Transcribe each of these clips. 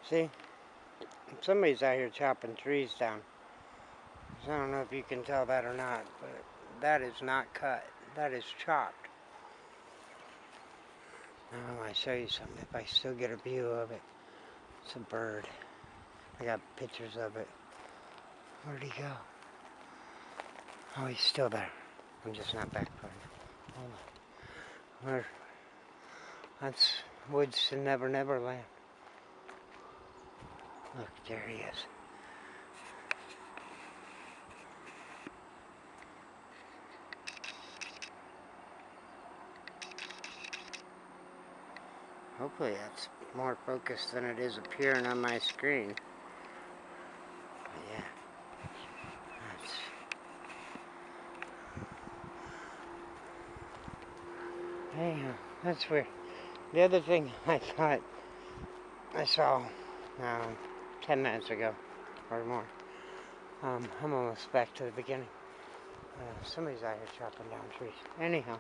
See? Somebody's out here chopping trees down. So I don't know if you can tell that or not, but that is not cut. That is chopped. Now I want to show you something if I still get a view of it. It's a bird. I got pictures of it. Where'd he go? Oh, he's still there. I'm just not back for him. Hold on. Where? That's woods to Never Never Land. Look, there he is. Hopefully that's more focused than it is appearing on my screen. But yeah. Hey, that's weird. The other thing I thought I saw 10 minutes ago or more. I'm almost back to the beginning. Somebody's out here chopping down trees. Anyhow,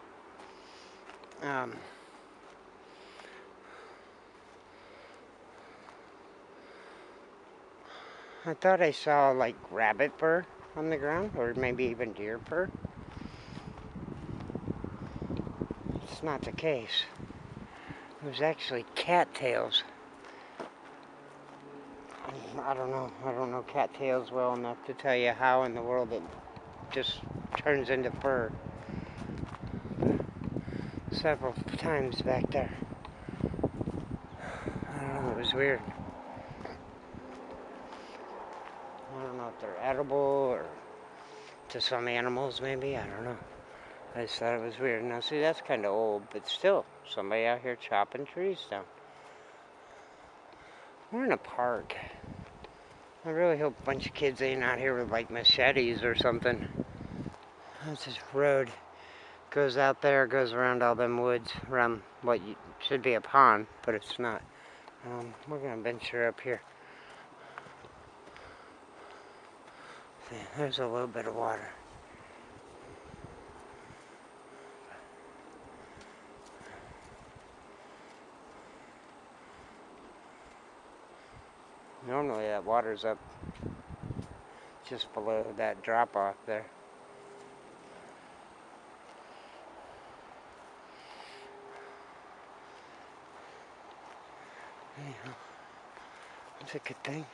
I thought I saw like rabbit fur on the ground, or maybe even deer fur. It's not the case. It was actually cattails. I don't know cattails well enough to tell you how in the world it just turns into fur. Several times back there. I don't know, it was weird. I don't know if they're edible or to some animals maybe, I don't know. I just thought it was weird. Now see, that's kind of old, but still, somebody out here chopping trees down. We're in a park. I really hope a bunch of kids ain't out here with like machetes or something. That's this road. Goes out there, goes around all them woods, around what should be a pond, but it's not. We're gonna venture up here. See, there's a little bit of water. Normally that water's up just below that drop off there. Anyhow, that's a good thing.